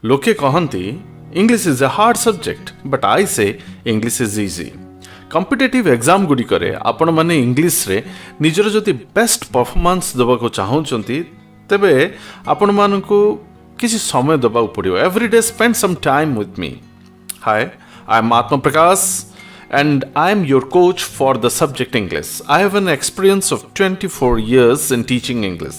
लोके कहती English is a hard subject but I say English is easy. Competitive exam गुड़िकरे आपण माने इंग्लिश रे निजर जदि बेस्ट परफॉर्मेंस देबाको चाहउचंती तेबे आपण मानकु किसी समय देबाको पड़ियो। Everyday spend some time with me. Hi, I am Atma Prakash and I am your coach for the subject English. I have an experience of 24 years in teaching English.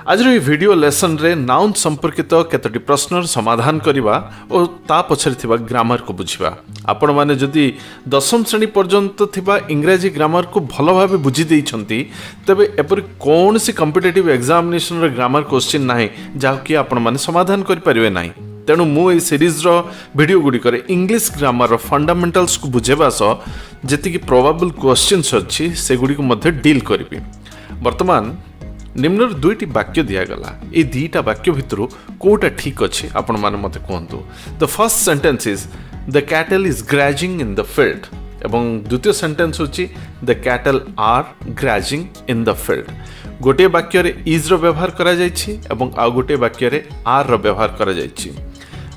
आज रे वीडियो लेसन रे noun संपर्कित केतोटी प्रश्नर समाधान करिबा ओ ता पछरे थिबा ग्रामर को बुझिबा। आपण माने जदि दशम श्रेणी पर्यंत थिबा इंग्रजी ग्रामर को भलो भाबे बुझि देइछंती तबे एपर कोनसी कॉम्पिटिटिव एग्जामिनेशन रे ग्रामर क्वेश्चन नाही जाहो कि आपण माने समाधान करि परिबे नाही। तेणु मु ए सीरीज रो वीडियो गुड़िक इंग्लिश ग्रामर रो फंडामेंटल्स को बुझेबा सह जेतिकी प्रोबेबल क्वेश्चंस अछि से गुडी को मध्ये डील करिबी। वर्तमान निम्नर दुईटी वाक्य दिया गला। ए दुईटा वाक्य भितरु कोटा ठीक अछि आपण माने मते कहंतु। The first sentence is the cattle is grazing in the field एवं द्वितीय सेंटेंस होछि the cattle are grazing in the field. गोटे वाक्य रे इज रो व्यवहार करा जायछि एवं आ गोटे वाक्य रे आर रो व्यवहार करा जायछि।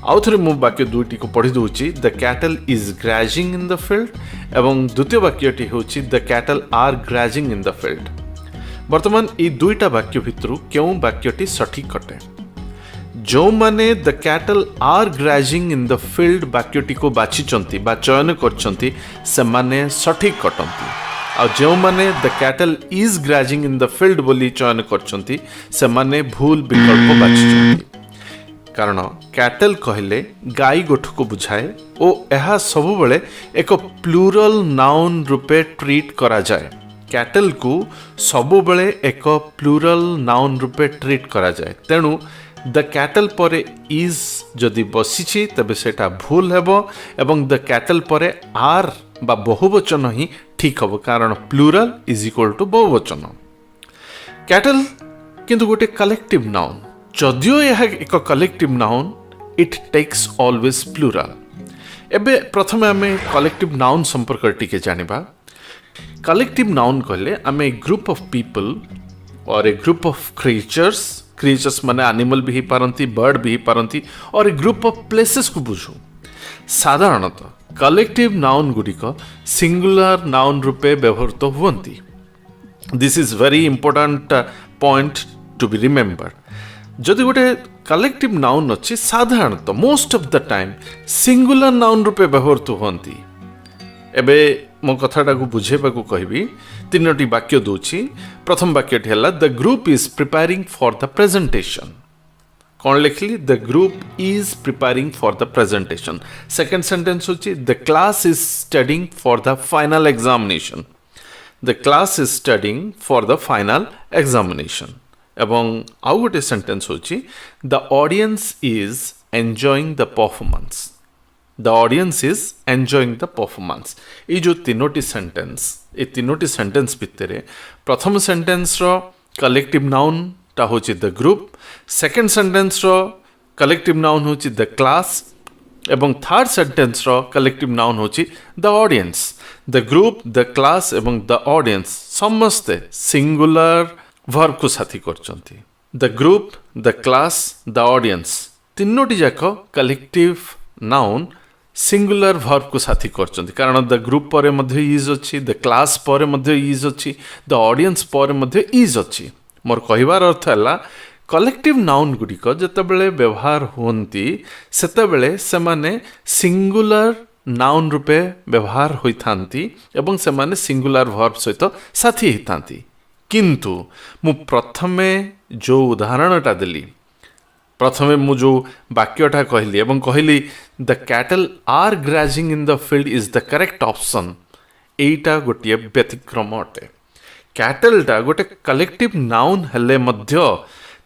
आउ थरे मु वाक्य दुईटी को पढ़ी दूची the cattle is grazing in the field एवं द्वितीय वाक्यटी होची the cattle are grazing in the field. वर्तमान ई दुईटा वाक्य भितरु केउ वाक्यटी सठिक अटे? जो माने the cattle are grazing in the field वाक्यटी को बाछिचंती बा चयन करचंती से माने सठिक कटंती। आ जो माने the cattle is grazing in the field बोली चयन करचंती से माने भूल विकल्प बाछिचंती। कारण कैटल कहले गाई गोठ को बुझाए ओ एहा सबु बेले एक प्लूरल नाउन रूपे ट्रीट करा जाए। कैटल को सबु बेले एक प्लूरल नाउन रूपे ट्रीट करा जाए। तेणु द कैटल परे इज जदि बसिछि तबे सेटा भूल हेबो एवं द कैटल परे आर बा बहुवचन ही ठीक हबो कारण प्लूरल इज इक्वल टू बहुवचन। कैटल किंतु गोटे कलेक्टिव नाउन। जदियो यह एक collective noun it takes always plural. एबे प्रथमे आमे कलेक्टिव नाउन संपर्क टिके जानिबा। कलेक्टिव नाउन कहले आमे ए ग्रुप ऑफ पीपल और ए ग्रुप ऑफ क्रिएचर्स माने एनिमल भी ही पारंती, बर्ड भी ही पारंती और ए ग्रुप ऑफ प्लेसेस को बुझू। साधारणतः कलेक्टिव नाउन गुडिक सिंगुलर नाउन रूपे व्यवहृत हुवंती। This is very important point to be remembered. जदि गोटे कलेक्टिव नाउन अच्छी साधारणतः most of the time singular noun रूपे व्यवहृत हुवंती। एबे मो कथाटा को बुझेबा को कहबी तीनोटी वाक्य दोची। प्रथम वाक्यटी हला the group is preparing for the presentation. कौन लिखली? The group is preparing for the presentation. Second sentence होची the class is studying for the final examination. The class is studying for the final examination. एवं आउ गोटे sentence होची the audience is enjoying the performance. The audience is enjoying the performance. ये जो तीनोटी sentence भितरे प्रथम sentence रो collective noun ता होची द ग्रुप, सेकंड सेंटेंस रो कलेक्टिव नाउन होची द क्लास एवं थर्ड सेंटेंस रो कलेक्टिव नाउन होची the audience. The group, the class एवं द ऑडियंस समस्ते सिंगुलर वर्ब को साथी करचंती। The group, the class, the audience तीनोटी जाक कलेक्टिव नाउन सिंगुलर वर्ब को साथी करचंती कारण द ग्रुप परे मध्ये इज अछि, द क्लास परे मध्ये इज अछि, द ऑडियंस परे मध्ये इज अछि। मोर कहिबार अर्थ हला कलेक्टिव नाउन गुडिक जतबेले व्यवहार होंती सेतबेले सेमाने सिंगुलर नाउन रूपे व्यवहार होइथांती एवं सेमाने सिंगुलर वर्ब सहित साथी हितांती। किंतु मु प्रथमे जो उदाहरणटा देली, प्रथमे मु जो वाक्यटा कहली एवं कहली the cattle are grazing in the field is the correct option, एटा गोटे व्यतिक्रम अटे। कैटलटा गोटे कलेक्टिव नाउन हेले मध्य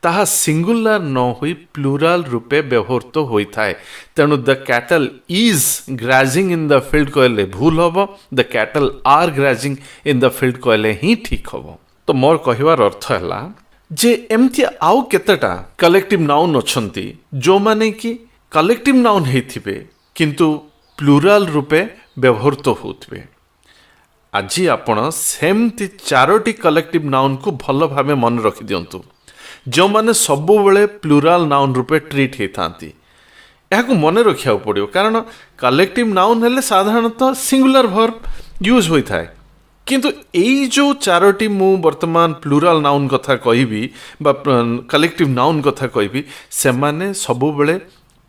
ताहा सिंगुलर न होई प्लूरल रूपे व्यवहृत होइथाय। तेणु the cattle is grazing in the field कहले भूल हबो, the cattle are grazing in the field कहले ही ठीक हबो। तो मोर कहिवार अर्थ हला जे एमती आउ केतेटा कलेक्टिव नाउन अछंती जो माने कि कलेक्टिव नाउन हेथिबे किंतु प्लूरल रूपे व्यवहृत होतबे। आज आपण सेमती चारोटी कलेक्टिव नाउन को भल भावे मन रखि दियंतु जो माने सबु बेले प्लूरल नाउन रूपे ट्रीट हेतांती ଏହାକୁ ମନେ ରଖିବାକୁ ପଡ଼ିବ କାରଣ କଲେକ୍ଟିଭ୍ ନାଉନ୍ ହେଲେ ସାଧାରଣତଃ ସିଙ୍ଗୁଲାର ଭର୍ବ ୟୁଜ୍ ହୋଇଥାଏ କିନ୍ତୁ ଏଇ ଯେଉଁ ଚାରୋଟି ମୁଁ ବର୍ତ୍ତମାନ ପ୍ଲୁରାଲ୍ ନାଉନ୍ କଥା କହିବି ବା କଲେକ୍ଟିଭ୍ ନାଉନ୍ କଥା କହିବି ସେମାନେ ସବୁବେଳେ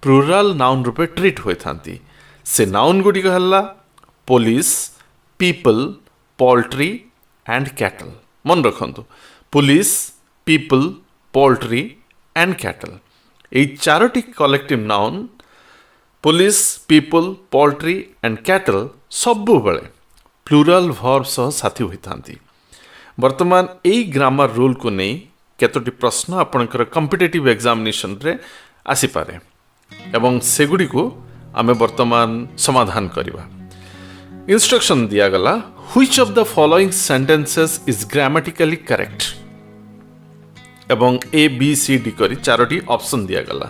ପ୍ଲୁରାଲ୍ ନାଉନ୍ ରୂପେ ଟ୍ରିଟ୍ ହୋଇଥାନ୍ତି। ସେ ନାଉନ୍ ଗୁଡ଼ିକ ହେଲା police, people, poultry and cattle. ମନେ ରଖନ୍ତୁ, police, people, poultry and cattle, ଏଇ ଚାରୋଟି collective noun police, people, poultry and cattle ସବୁବେଳେ ପ୍ଲୁରାଲ୍ ଭର୍ବ ସହ ସାଥୀ ହୋଇଥାନ୍ତି। ବର୍ତ୍ତମାନ ଏଇ ଗ୍ରାମାର ରୁଲ୍କୁ ନେଇ କେତୋଟି ପ୍ରଶ୍ନ ଆପଣଙ୍କର କମ୍ପିଟେଟିଭ୍ ଏକ୍ଜାମିନେସନ୍ରେ ଆସିପାରେ ଏବଂ ସେଗୁଡ଼ିକୁ ଆମେ ବର୍ତ୍ତମାନ ସମାଧାନ କରିବା। ଇନଷ୍ଟ୍ରକ୍ସନ୍ ଦିଆଗଲା, which of the following sentences is grammatically correct ଏବଂ ABCD କରି ଚାରୋଟି ଅପସନ୍ ଦିଆଗଲା।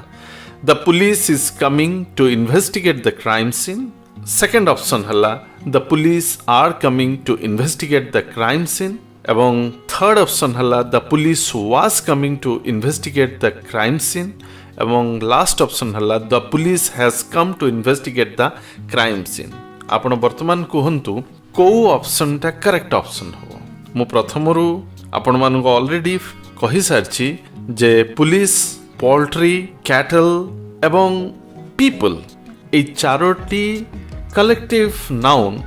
The police is coming to investigate the crime scene. Second option हला the police are coming to investigate the crime scene एवं third option हला the police was coming to investigate the crime scene एवं last option हला the police has come to investigate the crime scene. आपण वर्तमान कहंतु को option टा correct option हो। मु प्रथमरु आपण मानको ऑलरेडी कहि सारछि जे पुलिस, पोल्ट्री, कैटल एवं पीपल ए चारोटी कलेक्टिव नाउन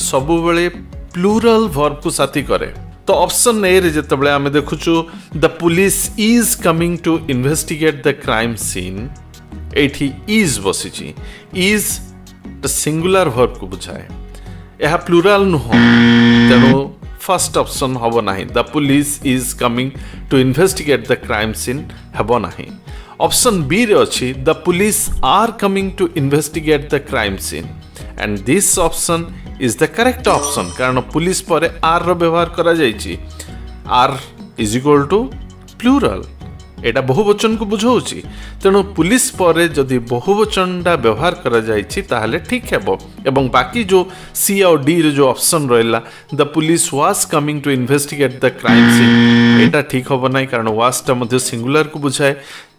सबुबले प्लूरल वर्ब को साथी करे। तो ऑप्शन ए रे जतबले आमे देखुछु the police is coming to investigate the crime scene, एठी इज बसिछि। इज द सिंगुलर वर्ब को बुझाए, यह प्लूरल नुह, तेणु फर्स्ट ऑप्शन हबो नाही। The police is coming to investigate the crime scene हबो नाही। ऑप्शन बी रे अछि the police are coming to investigate the crime scene and this option is the correct option कारण पुलिस पर आर रो व्यवहार करा जायछि। Are is equal to plural, एटा बहुवचन को बुझाउछि, तेणु पुलिस पर जदि बहुवचनटा व्यवहार करा जायछि ताहले ठीक हेबो। एवं बाकी जो सी और डी रे जो ऑप्शन रहला the police was coming to investigate the crime scene, एटा ठीक होबो नै कारण वाज टा मध्ये सिंगुलर को बुझाए।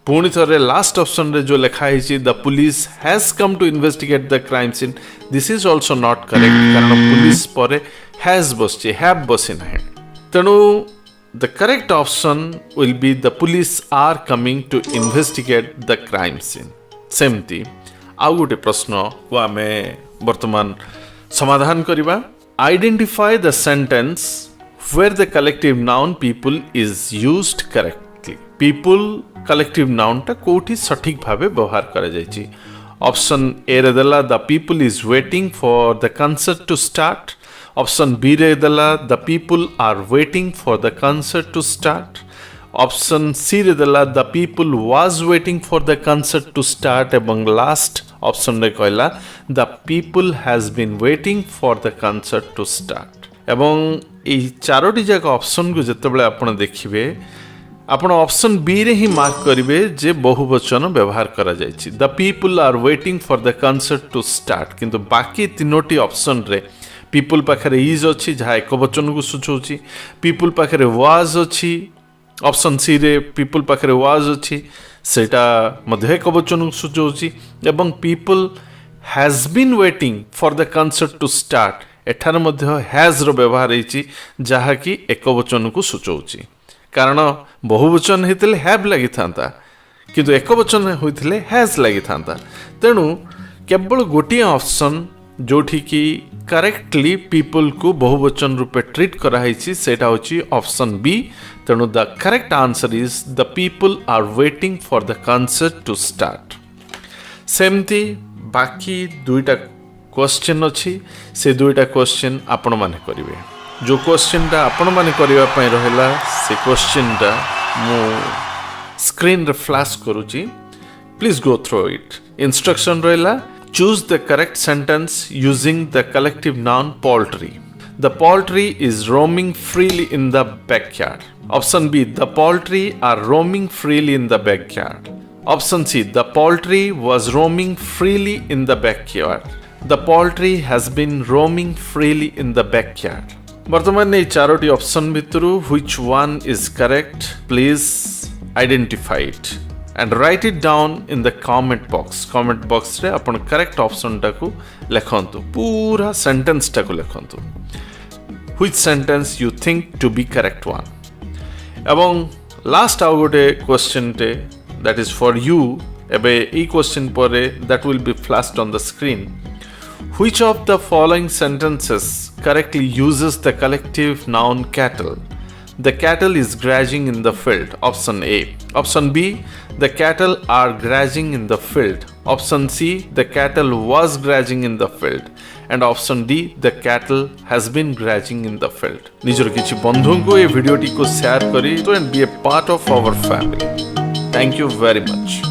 पुणी थरे लास्ट ऑप्शन रे जो लिखा है the police has come to investigate the crime scene, this is also not correct कारण पुलिस पर हैज बसछि, हैव बसी नाही। तेणु the correct option will be the police are coming to investigate the crime scene. सेमती आउ गोटे प्रश्न को आमे वर्तमान समाधान करिबा। Identify the sentence where the collective noun people is used correctly. People collective noun टा कोठी सठिक भावे व्यवहार करा जायछि। ऑप्शन ए रे देला the people is waiting for the concert to start. Option B रे देला the people are waiting for the concert to start. Option C रे देला the people was waiting for the concert to start एवं last option रे कहला the people has been waiting for the concert to start. एवं ए चारोटी जाक option को जतबेले आपण देखिबे आपण ऑप्शन बी रे ही मार्क करिवे जे बहुवचन व्यवहार करा जायछि। The people are waiting for the concert to start, किंतु बाकी तीनोटी ऑप्शन रे पीपल पाखरे इज अछि जहा एक वचन को सूचौछि, पीपल पाखरे वाज अछि, ऑप्शन सी रे पीपल पाखरे वाज अछि सेटा मध्ये एक वचन को सूचौछि एवं people has been waiting for the concert to start एठार मध्ये हैज रो व्यवहार होइछि जहा कि एक वचन को सूचौछि कारण बहुवचन होते हैव लगी था किंतु एक वचन होते हैज लगी था। तेणु केवल गोटे ऑप्शन जोठी कि करेक्टली पीपल को बहुवचन रूपे ट्रीट कराई सेटा होची ऑप्शन बी। तेणु the correct answer is the people are waiting for the concert to start. सेमती बाकी दुईटा क्वेश्चन अच्छी से दुईटा क्वेश्चन आपण माने करिवे। जो क्वेश्चन टा आपण माने करिवा पई रहला से क्वेश्चन टा मु स्क्रीन रे फ्लैश करूची, please go through it. Instruction रहला choose the correct sentence using the collective noun poultry. The poultry is roaming freely in the backyard. Option B the poultry are roaming freely in the backyard. Option C the poultry was roaming freely in the backyard. The poultry has been roaming freely in the backyard. वर्तमान ये चारोटी option भितरु which one is correct please identify it. and write it down in the comment box. Comment box रे आपण correct option टाकू लेखंतु पूरा sentence टाकू लेखंतु which sentence you think to be correct one. एवं last आउ गोटे question टे that is for you. एबे ई question परे that will be flashed on the screen. Which of the following sentences correctly uses the collective noun cattle? The cattle is grazing in the field. Option A. Option B. The cattle are grazing in the field. Option C. The cattle was grazing in the field. And option D. The cattle has been grazing in the field. निजर किछि बंधु को ये video T को share करी तो and be a part of our family. Thank you very much.